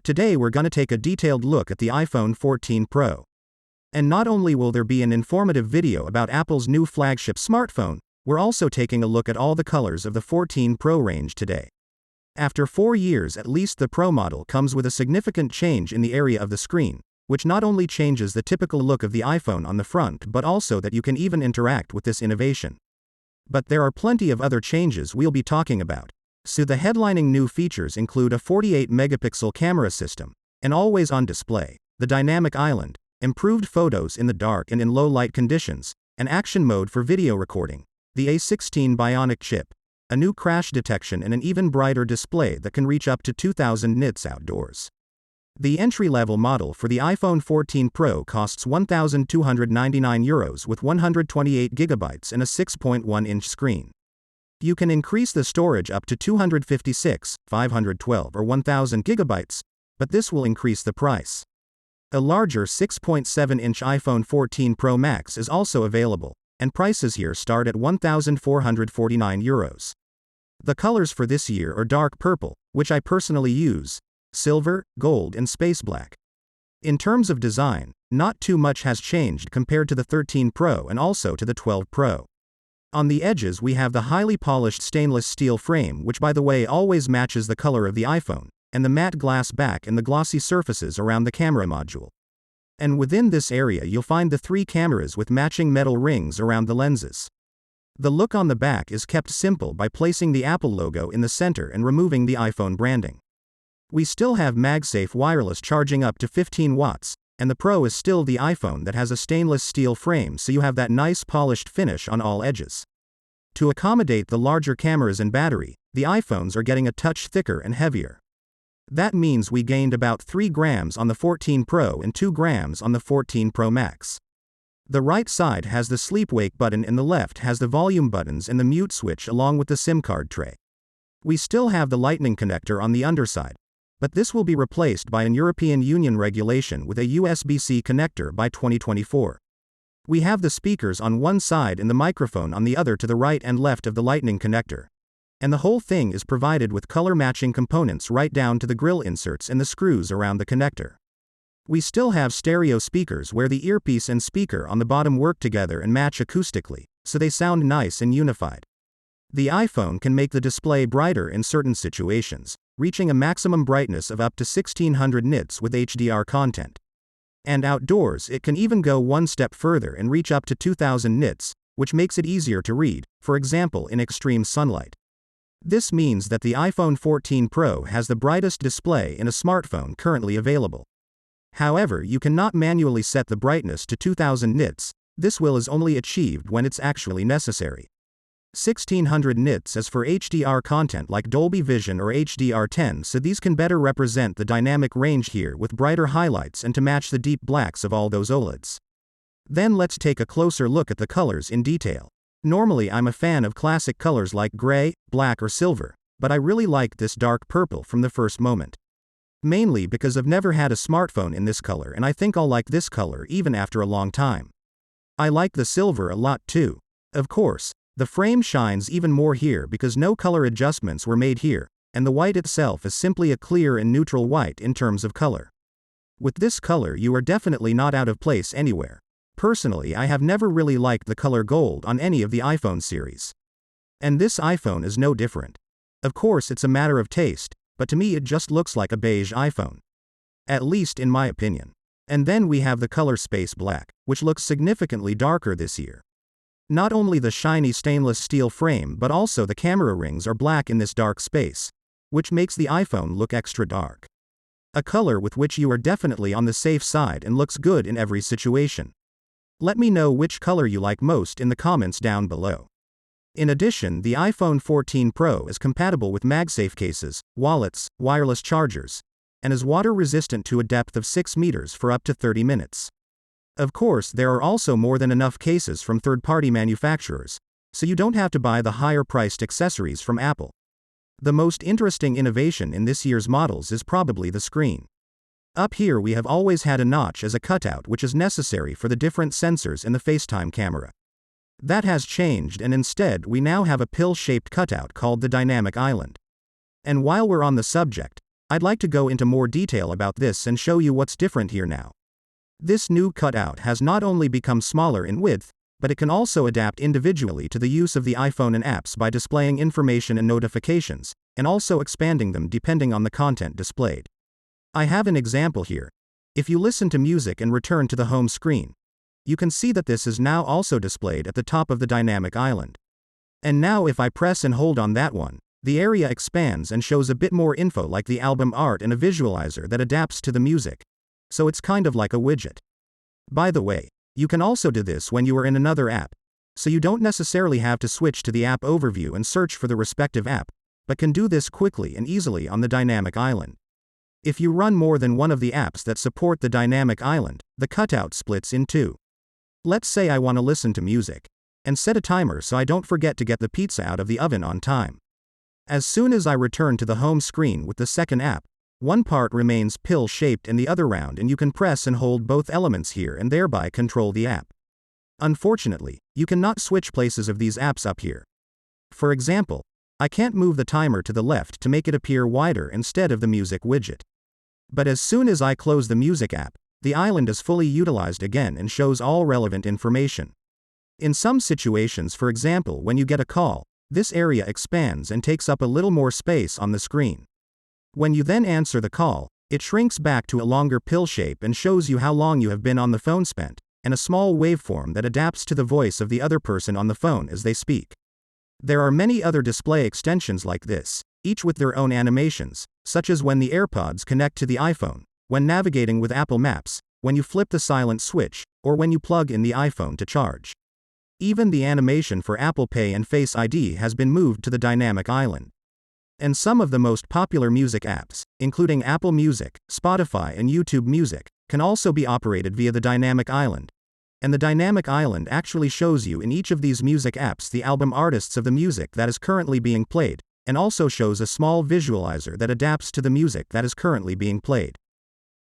Today we're gonna take a detailed look at the iPhone 14 Pro. And not only will there be an informative video about Apple's new flagship smartphone, we're also taking a look at all the colors of the 14 Pro range today. After 4 years at least, the Pro model comes with a significant change in the area of the screen, which not only changes the typical look of the iPhone on the front but also that you can even interact with this innovation. But there are plenty of other changes we'll be talking about. So the headlining new features include a 48-megapixel camera system, an always-on display, the dynamic island, improved photos in the dark and in low-light conditions, an action mode for video recording, the A16 Bionic chip, a new crash detection and an even brighter display that can reach up to 2000 nits outdoors. The entry-level model for the iPhone 14 Pro costs €1,299 with 128 GB and a 6.1-inch screen. You can increase the storage up to 256, 512 or 1000 GB, but this will increase the price. A larger 6.7-inch iPhone 14 Pro Max is also available, and prices here start at €1,449. The colors for this year are dark purple, which I personally use, silver, gold and space black. In terms of design, not too much has changed compared to the 13 Pro and also to the 12 Pro. On the edges we have the highly polished stainless steel frame, which by the way always matches the color of the iPhone, and the matte glass back and the glossy surfaces around the camera module. And within this area you'll find the 3 cameras with matching metal rings around the lenses. The look on the back is kept simple by placing the Apple logo in the center and removing the iPhone branding. We still have Magsafe wireless charging up to 15 watts, and the Pro is still the iPhone that has a stainless steel frame, so you have that nice polished finish on all edges. To accommodate the larger cameras and battery, the iPhones are getting a touch thicker and heavier. That means we gained about 3 grams on the 14 Pro and 2 grams on the 14 Pro Max. The right side has the sleep wake button and the left has the volume buttons and the mute switch along with the SIM card tray. We still have the Lightning connector on the underside, but this will be replaced by an European Union regulation with a USB-C connector by 2024. We have the speakers on one side and the microphone on the other to the right and left of the Lightning connector. And the whole thing is provided with color-matching components right down to the grill inserts and the screws around the connector. We still have stereo speakers where the earpiece and speaker on the bottom work together and match acoustically, so they sound nice and unified. The iPhone can make the display brighter in certain situations, reaching a maximum brightness of up to 1600 nits with HDR content. And outdoors it can even go one step further and reach up to 2000 nits, which makes it easier to read, for example in extreme sunlight. This means that the iPhone 14 Pro has the brightest display in a smartphone currently available. However, you cannot manually set the brightness to 2000 nits, this is only achieved when it's actually necessary. 1600 nits is for HDR content like Dolby Vision or HDR10, so these can better represent the dynamic range here with brighter highlights and to match the deep blacks of all those OLEDs. Then let's take a closer look at the colors in detail. Normally I'm a fan of classic colors like gray, black or silver, but I really liked this dark purple from the first moment. Mainly because I've never had a smartphone in this color and I think I'll like this color even after a long time. I like the silver a lot too. Of course, the frame shines even more here because no color adjustments were made here, and the white itself is simply a clear and neutral white in terms of color. With this color you are definitely not out of place anywhere. Personally, I have never really liked the color gold on any of the iPhone series. And this iPhone is no different. Of course it's a matter of taste, but to me it just looks like a beige iPhone. At least in my opinion. And then we have the color space black, which looks significantly darker this year. Not only the shiny stainless steel frame but also the camera rings are black in this dark space, which makes the iPhone look extra dark. A color with which you are definitely on the safe side and looks good in every situation. Let me know which color you like most in the comments down below. In addition, the iPhone 14 Pro is compatible with Magsafe cases, wallets, wireless chargers, and is water resistant to a depth of 6 meters for up to 30 minutes. Of course, there are also more than enough cases from third-party manufacturers, so you don't have to buy the higher-priced accessories from Apple. The most interesting innovation in this year's models is probably the screen. Up here we have always had a notch as a cutout which is necessary for the different sensors in the FaceTime camera. That has changed and instead we now have a pill-shaped cutout called the dynamic island. And while we're on the subject, I'd like to go into more detail about this and show you what's different here now. This new cutout has not only become smaller in width, but it can also adapt individually to the use of the iPhone and apps by displaying information and notifications, and also expanding them depending on the content displayed. I have an example here. If you listen to music and return to the home screen, you can see that this is now also displayed at the top of the dynamic island. And now if I press and hold on that one, the area expands and shows a bit more info like the album art and a visualizer that adapts to the music. So it's kind of like a widget. By the way, you can also do this when you are in another app, so you don't necessarily have to switch to the app overview and search for the respective app, but can do this quickly and easily on the dynamic island. If you run more than one of the apps that support the dynamic island, the cutout splits in two. Let's say I want to listen to music, and set a timer so I don't forget to get the pizza out of the oven on time. As soon as I return to the home screen with the second app, one part remains pill-shaped and the other round, and you can press and hold both elements here and thereby control the app. Unfortunately, you cannot switch places of these apps up here. For example, I can't move the timer to the left to make it appear wider instead of the music widget. But as soon as I close the music app, the island is fully utilized again and shows all relevant information. In some situations, for example when you get a call, this area expands and takes up a little more space on the screen. When you then answer the call, it shrinks back to a longer pill shape and shows you how long you have been on the phone spent, and a small waveform that adapts to the voice of the other person on the phone as they speak. There are many other display extensions like this, each with their own animations, such as when the AirPods connect to the iPhone, when navigating with Apple Maps, when you flip the silent switch, or when you plug in the iPhone to charge. Even the animation for Apple Pay and Face ID has been moved to the dynamic island. And some of the most popular music apps, including Apple Music, Spotify and YouTube Music, can also be operated via the dynamic island. And the dynamic island actually shows you in each of these music apps the album artists of the music that is currently being played, and also shows a small visualizer that adapts to the music that is currently being played.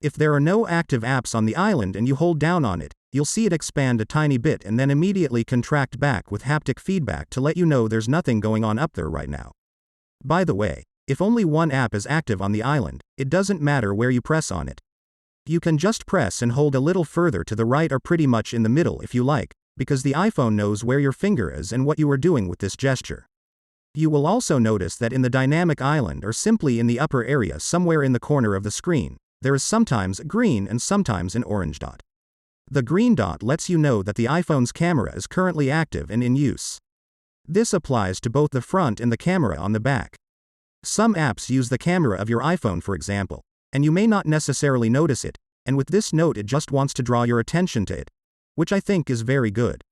If there are no active apps on the island and you hold down on it, you'll see it expand a tiny bit and then immediately contract back with haptic feedback to let you know there's nothing going on up there right now. By the way, if only one app is active on the island, it doesn't matter where you press on it. You can just press and hold a little further to the right or pretty much in the middle if you like, because the iPhone knows where your finger is and what you are doing with this gesture. You will also notice that in the dynamic island or simply in the upper area somewhere in the corner of the screen, there is sometimes a green and sometimes an orange dot. The green dot lets you know that the iPhone's camera is currently active and in use. This applies to both the front and the camera on the back. Some apps use the camera of your iPhone, for example, and you may not necessarily notice it, and with this note it just wants to draw your attention to it, which I think is very good.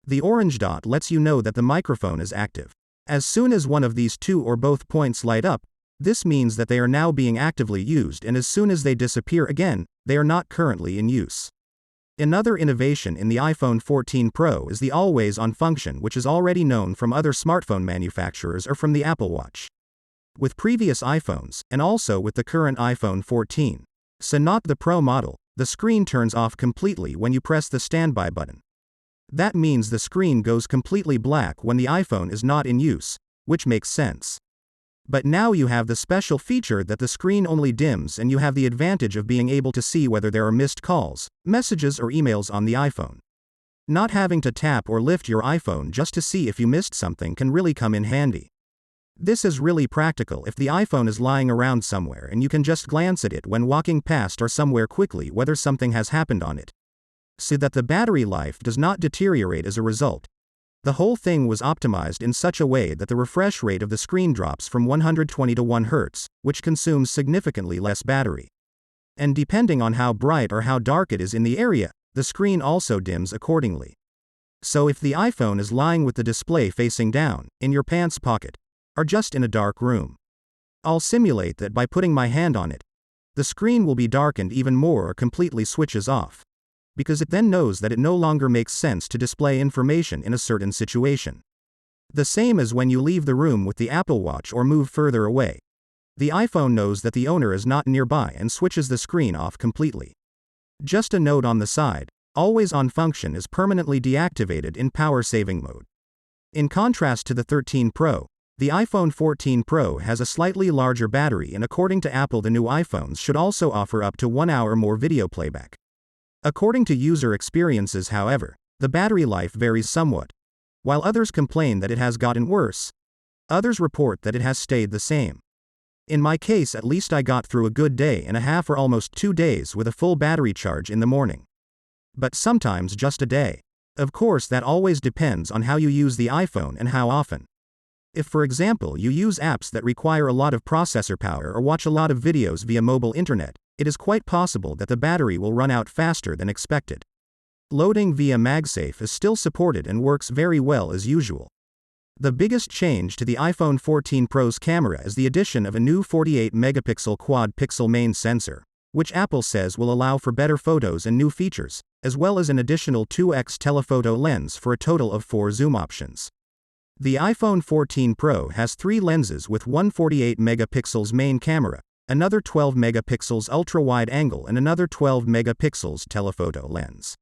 The orange dot lets you know that the microphone is active. As soon as one of these two or both points light up, this means that they are now being actively used, and as soon as they disappear again, they are not currently in use. Another innovation in the iPhone 14 Pro is the always-on function, which is already known from other smartphone manufacturers or from the Apple Watch. With previous iPhones, and also with the current iPhone 14, so not the Pro model, the screen turns off completely when you press the standby button. That means the screen goes completely black when the iPhone is not in use, which makes sense. But now you have the special feature that the screen only dims, and you have the advantage of being able to see whether there are missed calls, messages or emails on the iPhone. Not having to tap or lift your iPhone just to see if you missed something can really come in handy. This is really practical if the iPhone is lying around somewhere and you can just glance at it when walking past or somewhere quickly whether something has happened on it, so that the battery life does not deteriorate as a result. The whole thing was optimized in such a way that the refresh rate of the screen drops from 120 to 1 Hz, which consumes significantly less battery. And depending on how bright or how dark it is in the area, the screen also dims accordingly. So if the iPhone is lying with the display facing down, in your pants pocket, or just in a dark room, I'll simulate that by putting my hand on it. The screen will be darkened even more or completely switches off, because it then knows that it no longer makes sense to display information in a certain situation. The same as when you leave the room with the Apple Watch or move further away. The iPhone knows that the owner is not nearby and switches the screen off completely. Just a note on the side, always-on function is permanently deactivated in power-saving mode. In contrast to the 13 Pro, The iPhone 14 Pro has a slightly larger battery, and according to Apple, the new iPhones should also offer up to 1 hour more video playback. According to user experiences, however, the battery life varies somewhat. While others complain that it has gotten worse, others report that it has stayed the same. In my case, at least, I got through a good day and a half or almost 2 days with a full battery charge in the morning. But sometimes just a day. Of course, that always depends on how you use the iPhone and how often. If, for example, you use apps that require a lot of processor power or watch a lot of videos via mobile internet, it is quite possible that the battery will run out faster than expected. Loading via Magsafe is still supported and works very well as usual. The biggest change to the iPhone 14 Pro's camera is the addition of a new 48-megapixel quad-pixel main sensor, which Apple says will allow for better photos and new features, as well as an additional 2x telephoto lens for a total of 4 zoom options. The iPhone 14 Pro has 3 lenses with one 48-megapixels main camera, another 12-megapixels ultra-wide angle, and another 12-megapixels telephoto lens.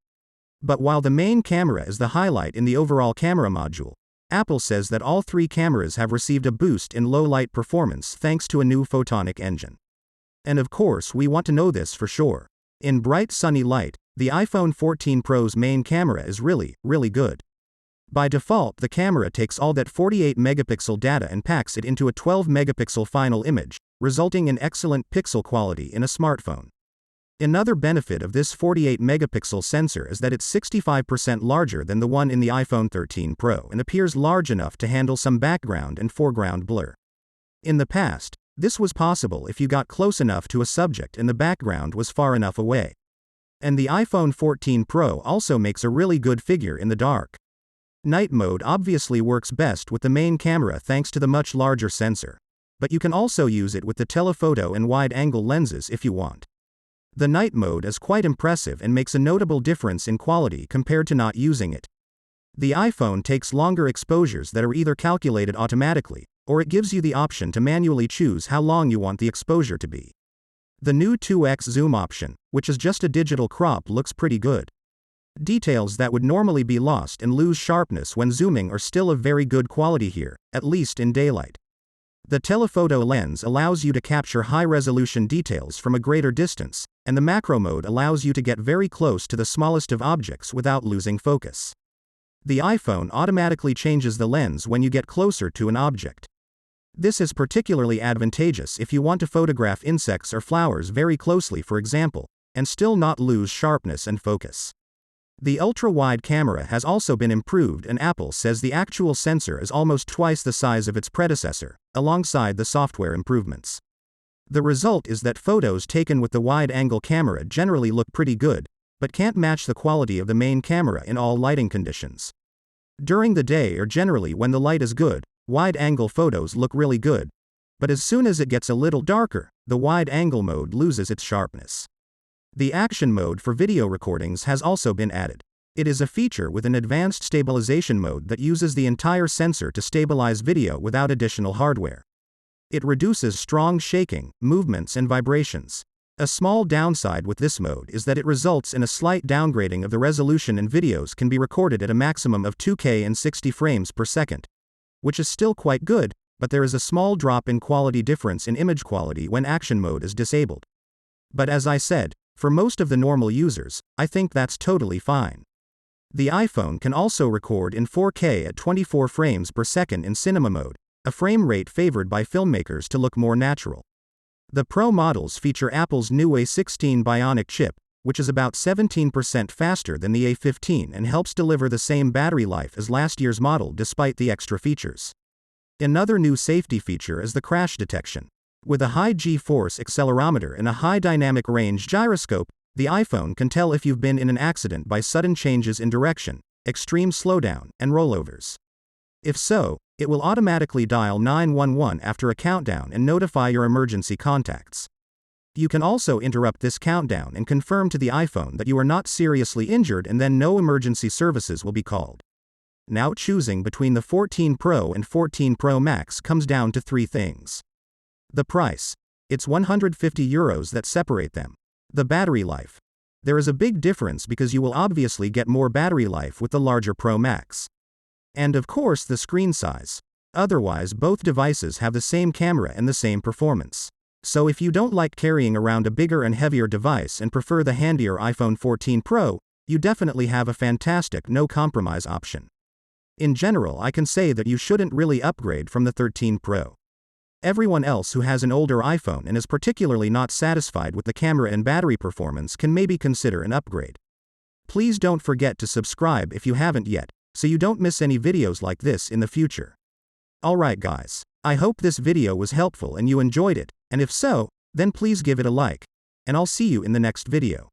But while the main camera is the highlight in the overall camera module, Apple says that all 3 cameras have received a boost in low-light performance thanks to a new photonic engine. And of course, we want to know this for sure. In bright sunny light, the iPhone 14 Pro's main camera is really, really good. By default, the camera takes all that 48-megapixel data and packs it into a 12-megapixel final image, resulting in excellent pixel quality in a smartphone. Another benefit of this 48-megapixel sensor is that it's 65% larger than the one in the iPhone 13 Pro and appears large enough to handle some background and foreground blur. In the past, this was possible if you got close enough to a subject and the background was far enough away. And the iPhone 14 Pro also makes a really good figure in the dark. Night mode obviously works best with the main camera thanks to the much larger sensor. But you can also use it with the telephoto and wide-angle lenses if you want. The night mode is quite impressive and makes a notable difference in quality compared to not using it. The iPhone takes longer exposures that are either calculated automatically, or it gives you the option to manually choose how long you want the exposure to be. The new 2x zoom option, which is just a digital crop, looks pretty good. Details that would normally be lost and lose sharpness when zooming are still of very good quality here, at least in daylight. The telephoto lens allows you to capture high-resolution details from a greater distance, and the macro mode allows you to get very close to the smallest of objects without losing focus. The iPhone automatically changes the lens when you get closer to an object. This is particularly advantageous if you want to photograph insects or flowers very closely, for example, and still not lose sharpness and focus. The ultra-wide camera has also been improved, and Apple says the actual sensor is almost twice the size of its predecessor, alongside the software improvements. The result is that photos taken with the wide-angle camera generally look pretty good, but can't match the quality of the main camera in all lighting conditions. During the day or generally when the light is good, wide-angle photos look really good, but as soon as it gets a little darker, the wide-angle mode loses its sharpness. The action mode for video recordings has also been added. It is a feature with an advanced stabilization mode that uses the entire sensor to stabilize video without additional hardware. It reduces strong shaking, movements, and vibrations. A small downside with this mode is that it results in a slight downgrading of the resolution, and videos can be recorded at a maximum of 2K and 60 frames per second, which is still quite good, but there is a small drop in quality difference in image quality when action mode is disabled. But as I said, for most of the normal users, I think that's totally fine. The iPhone can also record in 4K at 24 frames per second in cinema mode, a frame rate favored by filmmakers to look more natural. The Pro models feature Apple's new A16 Bionic chip, which is about 17% faster than the A15 and helps deliver the same battery life as last year's model despite the extra features. Another new safety feature is the crash detection. With a high G-force accelerometer and a high dynamic range gyroscope, the iPhone can tell if you've been in an accident by sudden changes in direction, extreme slowdown, and rollovers. If so, it will automatically dial 911 after a countdown and notify your emergency contacts. You can also interrupt this countdown and confirm to the iPhone that you are not seriously injured, and then no emergency services will be called. Now, choosing between the 14 Pro and 14 Pro Max comes down to 3 things. The price. It's €150 that separate them. The battery life. There is a big difference because you will obviously get more battery life with the larger Pro Max. And of course, the screen size. Otherwise, both devices have the same camera and the same performance. So if you don't like carrying around a bigger and heavier device and prefer the handier iPhone 14 Pro, you definitely have a fantastic no-compromise option. In general, I can say that you shouldn't really upgrade from the 13 Pro. Everyone else who has an older iPhone and is particularly not satisfied with the camera and battery performance can maybe consider an upgrade. Please don't forget to subscribe if you haven't yet, so you don't miss any videos like this in the future. Alright guys, I hope this video was helpful and you enjoyed it, and if so, then please give it a like, and I'll see you in the next video.